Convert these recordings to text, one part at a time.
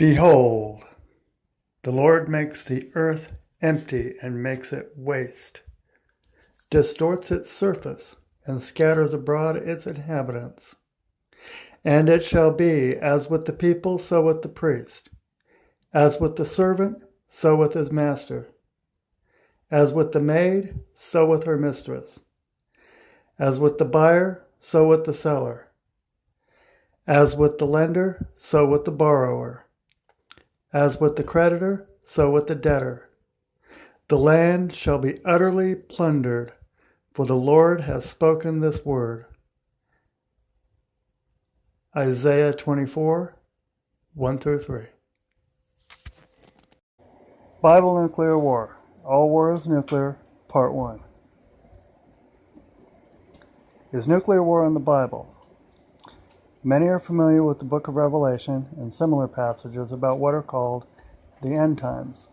Behold, the Lord makes the earth empty and makes it waste, distorts its surface, and scatters abroad its inhabitants. And it shall be, as with the people, so with the priest, as with the servant, so with his master, as with the maid, so with her mistress, as with the buyer, so with the seller, as with the lender, so with the borrower, as with the creditor, so with the debtor. The land shall be utterly plundered, for the Lord has spoken this word. Isaiah 24, 1-3. Bible Nuclear War. All War is Nuclear, Part 1. Is nuclear war in the Bible? Many are familiar with the book of Revelation and similar passages about what are called the end times.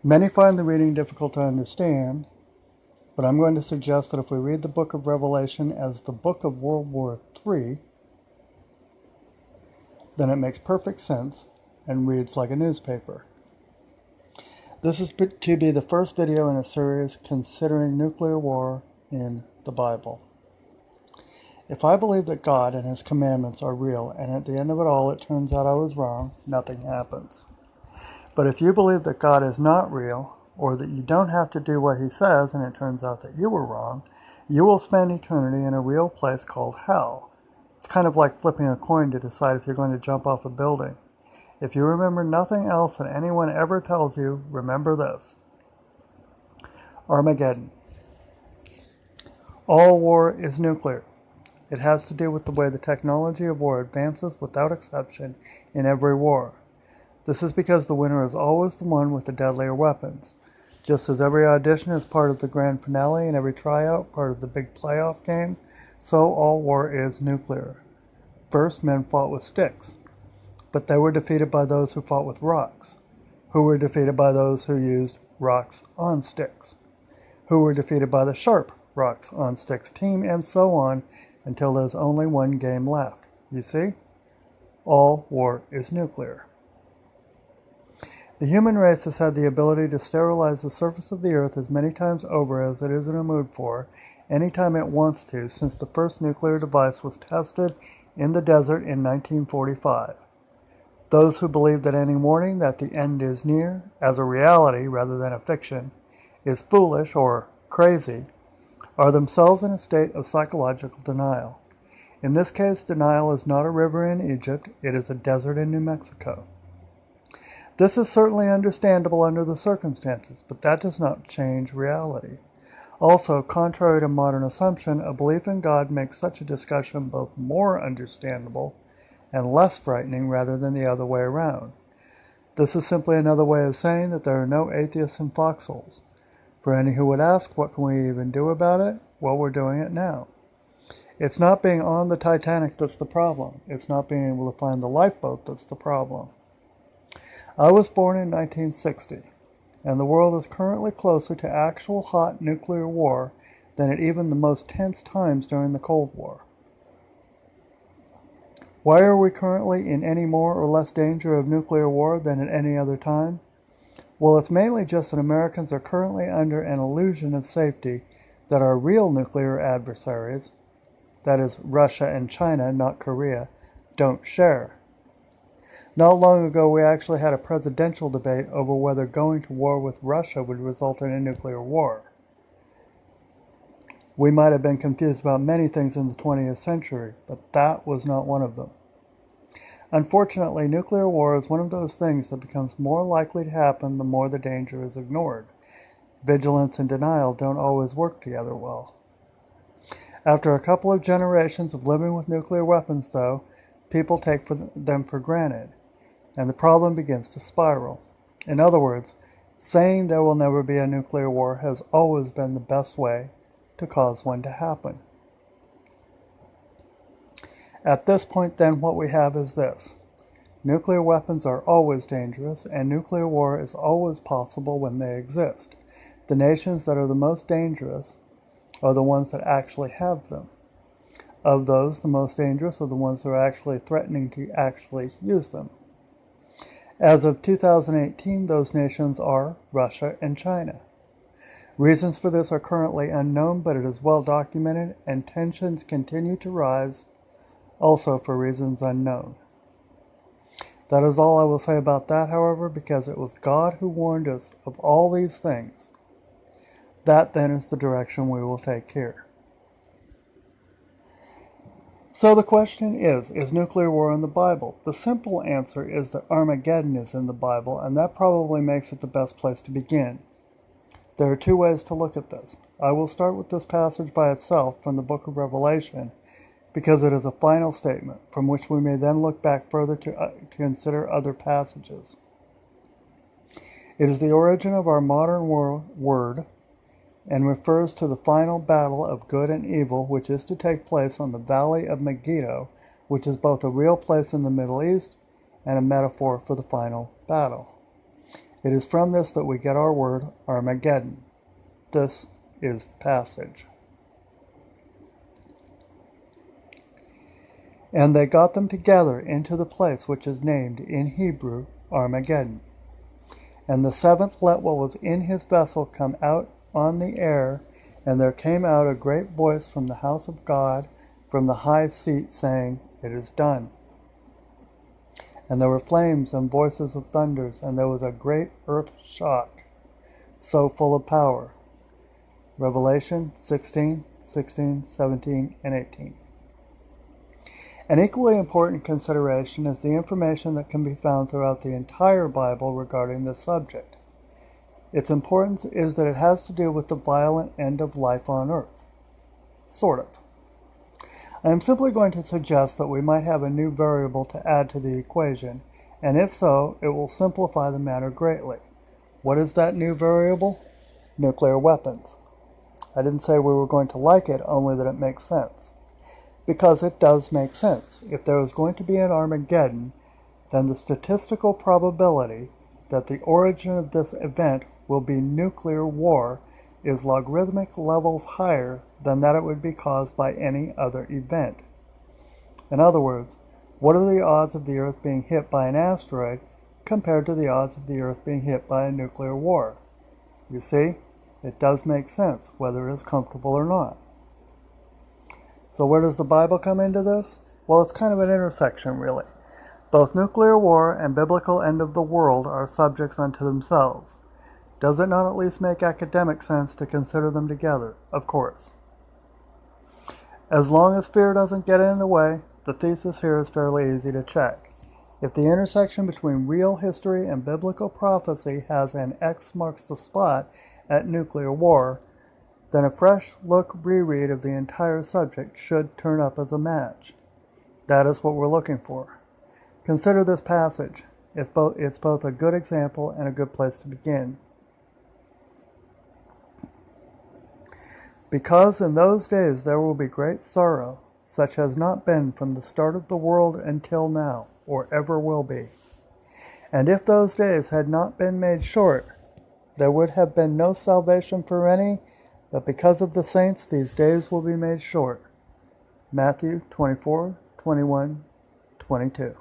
Many find the reading difficult to understand, but I'm going to suggest that if we read the book of Revelation as the book of World War III, then it makes perfect sense and reads like a newspaper. This is to be the first video in a series considering nuclear war in the Bible. If I believe that God and His commandments are real, and at the end of it all it turns out I was wrong, nothing happens. But if you believe that God is not real, or that you don't have to do what He says and it turns out that you were wrong, you will spend eternity in a real place called hell. It's kind of like flipping a coin to decide if you're going to jump off a building. If you remember nothing else that anyone ever tells you, remember this. Armageddon. All war is nuclear. It has to do with the way the technology of war advances without exception in every war. This is because the winner is always the one with the deadlier weapons. Just as every audition is part of the grand finale and every tryout part of the big playoff game, so all war is nuclear. First, men fought with sticks, but they were defeated by those who fought with rocks, who were defeated by those who used rocks on sticks, who were defeated by the sharp rocks on sticks team, and so on until there's only one game left. You see? All war is nuclear. The human race has had the ability to sterilize the surface of the earth as many times over as it is in a mood for, anytime it wants to, since the first nuclear device was tested in the desert in 1945. Those who believe that any warning that the end is near, as a reality rather than a fiction, is foolish or crazy, are themselves in a state of psychological denial. In this case, denial is not a river in Egypt, it is a desert in New Mexico. This is certainly understandable under the circumstances, but that does not change reality. Also, contrary to modern assumption, a belief in God makes such a discussion both more understandable and less frightening rather than the other way around. This is simply another way of saying that there are no atheists in foxholes. For any who would ask, what can we even do about it? Well, we're doing it now. It's not being on the Titanic that's the problem. It's not being able to find the lifeboat that's the problem. I was born in 1960, and the world is currently closer to actual hot nuclear war than at even the most tense times during the Cold War. Why are we currently in any more or less danger of nuclear war than at any other time? Well, it's mainly just that Americans are currently under an illusion of safety that our real nuclear adversaries, that is Russia and China, not Korea, don't share. Not long ago, we actually had a presidential debate over whether going to war with Russia would result in a nuclear war. We might have been confused about many things in the 20th century, but that was not one of them. Unfortunately, nuclear war is one of those things that becomes more likely to happen the more the danger is ignored. Vigilance and denial don't always work together well. After a couple of generations of living with nuclear weapons, though, people take them for granted, and the problem begins to spiral. In other words, saying there will never be a nuclear war has always been the best way to cause one to happen. At this point, then, what we have is this. Nuclear weapons are always dangerous, and nuclear war is always possible when they exist. The nations that are the most dangerous are the ones that actually have them. Of those, the most dangerous are the ones that are actually threatening to actually use them. As of 2018, those nations are Russia and China. Reasons for this are currently unknown, but it is well documented, and tensions continue to rise, also for reasons unknown. That is all I will say about that, however, because it was God who warned us of all these things. That then is the direction we will take here. So the question is nuclear war in the Bible? The simple answer is that Armageddon is in the Bible, and that probably makes it the best place to begin. There are two ways to look at this. I will start with this passage by itself from the book of Revelation, because it is a final statement, from which we may then look back further to consider other passages. It is the origin of our modern word, and refers to the final battle of good and evil, which is to take place on the Valley of Megiddo, which is both a real place in the Middle East and a metaphor for the final battle. It is from this that we get our word Armageddon. This is the passage. And they got them together into the place which is named in Hebrew Armageddon. And the seventh let what was in his vessel come out on the air, and there came out a great voice from the house of God, from the high seat, saying, It is done. And there were flames and voices of thunders, and there was a great earth shock, so full of power. Revelation 16, 17, and 18. An equally important consideration is the information that can be found throughout the entire Bible regarding this subject. Its importance is that it has to do with the violent end of life on earth. Sort of. I am simply going to suggest that we might have a new variable to add to the equation, and if so, it will simplify the matter greatly. What is that new variable? Nuclear weapons. I didn't say we were going to like it, only that it makes sense. Because it does make sense. If there is going to be an Armageddon, then the statistical probability that the origin of this event will be nuclear war is logarithmic levels higher than that it would be caused by any other event. In other words, what are the odds of the Earth being hit by an asteroid compared to the odds of the Earth being hit by a nuclear war? You see, it does make sense, whether it is comfortable or not. So where does the Bible come into this? Well, it's kind of an intersection, really. Both nuclear war and biblical end of the world are subjects unto themselves. Does it not at least make academic sense to consider them together? Of course. As long as fear doesn't get in the way, the thesis here is fairly easy to check. If the intersection between real history and biblical prophecy has an X marks the spot at nuclear war, then a fresh look reread of the entire subject should turn up as a match. That is what we're looking for. Consider this passage. It's both a good example and a good place to begin. Because in those days there will be great sorrow, such has not been from the start of the world until now, or ever will be. And if those days had not been made short, there would have been no salvation for any, but because of the saints these days will be made short. Matthew 24, 21, 22.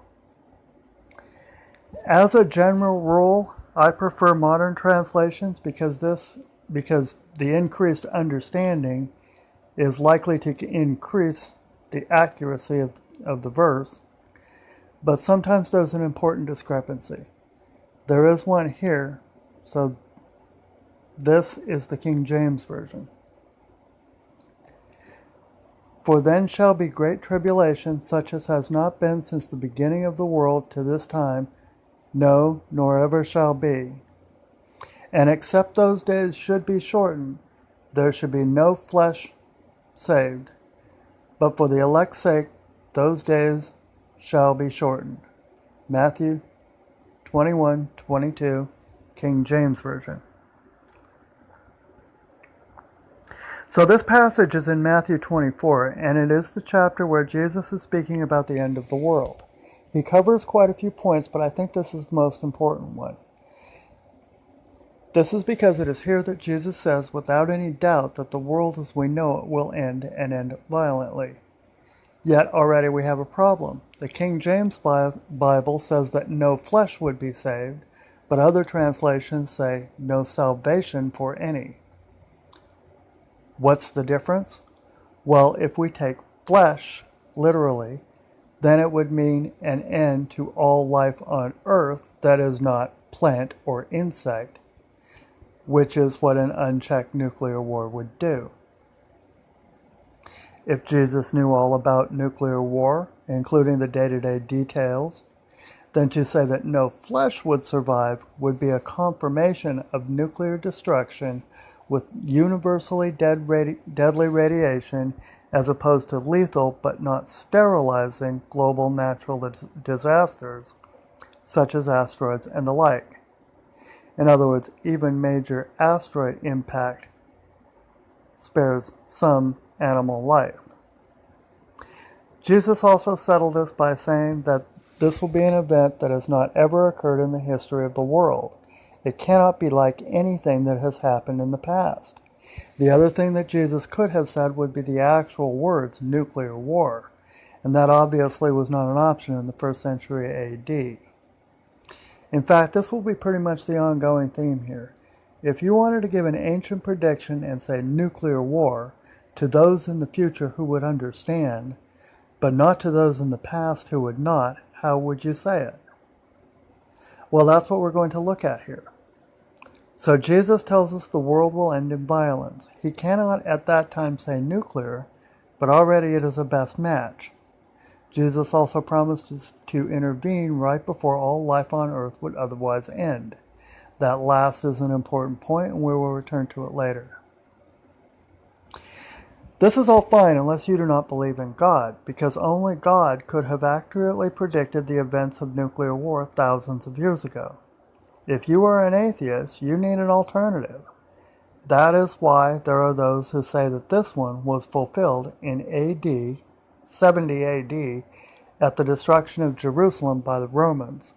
As a general rule, I prefer modern translations because the increased understanding is likely to increase the accuracy of the verse, but sometimes there's an important discrepancy. There is one here, so this is the King James Version. For then shall be great tribulation, such as has not been since the beginning of the world to this time, no, nor ever shall be. And except those days should be shortened, there should be no flesh saved. But for the elect's sake, those days shall be shortened. Matthew 21, 22, King James Version. So this passage is in Matthew 24, and it is the chapter where Jesus is speaking about the end of the world. He covers quite a few points, but I think this is the most important one. This is because it is here that Jesus says without any doubt that the world as we know it will end and end violently. Yet already we have a problem. The King James Bible says that no flesh would be saved, but other translations say no salvation for any. What's the difference? Well, if we take flesh literally, then it would mean an end to all life on earth that is not plant or insect, which is what an unchecked nuclear war would do. If Jesus knew all about nuclear war, including the day-to-day details, then to say that no flesh would survive would be a confirmation of nuclear destruction with universally deadly radiation as opposed to lethal but not sterilizing global natural disasters such as asteroids and the like. In other words, even major asteroid impact spares some animal life. Jesus also settled this by saying that this will be an event that has not ever occurred in the history of the world. It cannot be like anything that has happened in the past. The other thing that Jesus could have said would be the actual words, nuclear war, and that obviously was not an option in the 1st century AD. In fact, this will be pretty much the ongoing theme here. If you wanted to give an ancient prediction and say nuclear war to those in the future who would understand, but not to those in the past who would not, how would you say it? Well, that's what we're going to look at here. So Jesus tells us the world will end in violence. He cannot at that time say nuclear, but already it is a best match. Jesus also promises to intervene right before all life on earth would otherwise end. That last is an important point, and we will return to it later. This is all fine unless you do not believe in God, because only God could have accurately predicted the events of nuclear war thousands of years ago. If you are an atheist, you need an alternative. That is why there are those who say that this one was fulfilled in AD, 70 AD, at the destruction of Jerusalem by the Romans.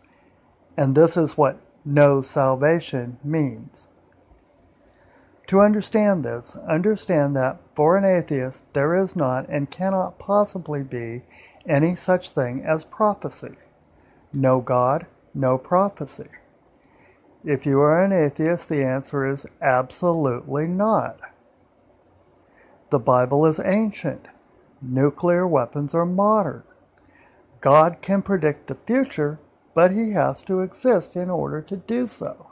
And this is what no salvation means. To understand this, understand that for an atheist there is not and cannot possibly be any such thing as prophecy. No God, no prophecy. If you are an atheist, the answer is absolutely not. The Bible is ancient. Nuclear weapons are modern. God can predict the future, but he has to exist in order to do so.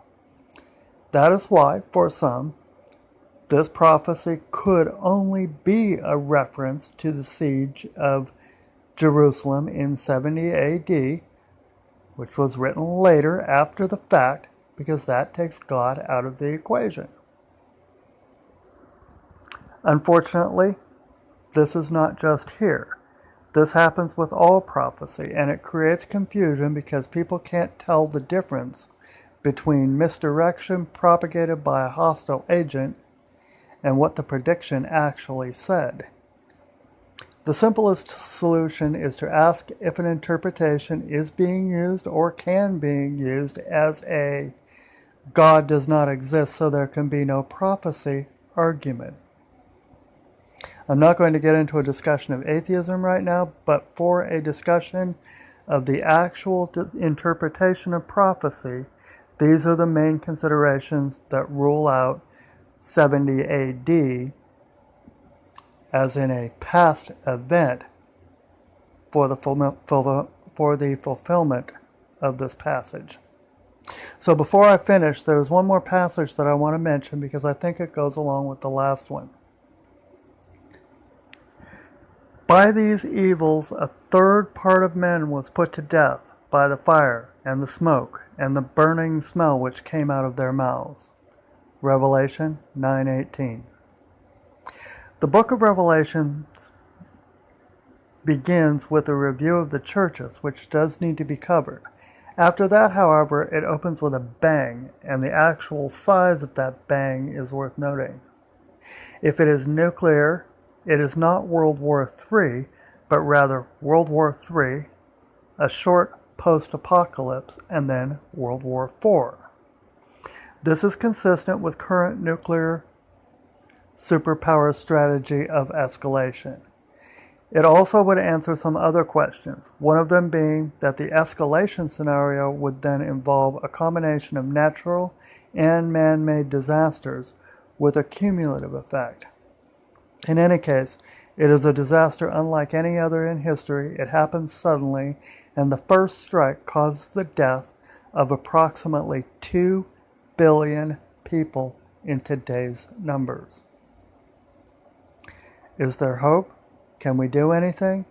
That is why, for some, this prophecy could only be a reference to the siege of Jerusalem in 70 AD, which was written later after the fact, because that takes God out of the equation. Unfortunately, this is not just here. This happens with all prophecy, and it creates confusion because people can't tell the difference between misdirection propagated by a hostile agent and what the prediction actually said. The simplest solution is to ask if an interpretation is being used or can be used as a God does not exist, so there can be no prophecy argument. I'm not going to get into a discussion of atheism right now, but for a discussion of the actual interpretation of prophecy, these are the main considerations that rule out 70 AD as in a past event for the fulfillment of this passage. So before I finish, there's one more passage that I want to mention because I think it goes along with the last one. By these evils, a third part of men was put to death by the fire and the smoke and the burning smell which came out of their mouths. Revelation 9:18. The book of Revelation begins with a review of the churches, which does need to be covered. After that, however, it opens with a bang, and the actual size of that bang is worth noting. If it is nuclear, it is not World War III, but rather World War III, a short post-apocalypse, and then World War IV. This is consistent with current nuclear superpower strategy of escalation. It also would answer some other questions, one of them being that the escalation scenario would then involve a combination of natural and man-made disasters with a cumulative effect. In any case, it is a disaster unlike any other in history. It happens suddenly, and the first strike causes the death of approximately 2 billion people in today's numbers. Is there hope? Can we do anything?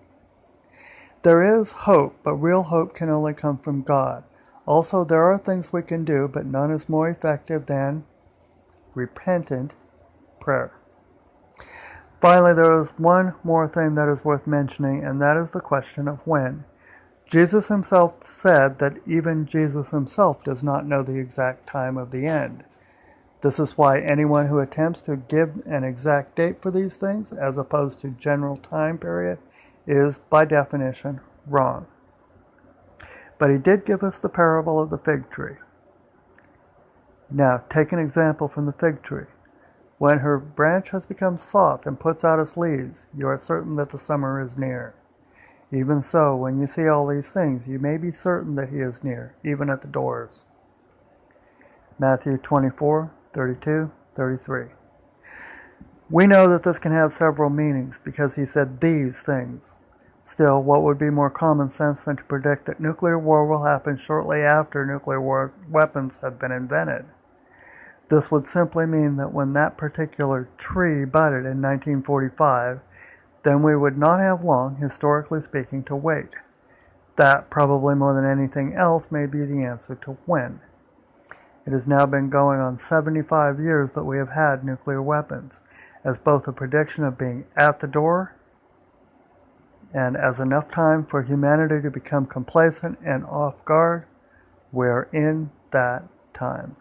There is hope, but real hope can only come from God. Also, there are things we can do, but none is more effective than repentant prayer. Finally, there is one more thing that is worth mentioning, and that is the question of when. Jesus himself said that even Jesus himself does not know the exact time of the end. This is why anyone who attempts to give an exact date for these things, as opposed to general time period, is, by definition, wrong. But he did give us the parable of the fig tree. Now, take an example from the fig tree. When her branch has become soft and puts out its leaves, you are certain that the summer is near. Even so, when you see all these things, you may be certain that he is near, even at the doors. Matthew 24, 32, 33. We know that this can have several meanings because he said these things. Still, what would be more common sense than to predict that nuclear war will happen shortly after nuclear weapons have been invented? This would simply mean that when that particular tree budded in 1945, then we would not have long, historically speaking, to wait. That, probably more than anything else, may be the answer to when. It has now been going on 75 years that we have had nuclear weapons, as both a prediction of being at the door and as enough time for humanity to become complacent and off guard. We are in that time.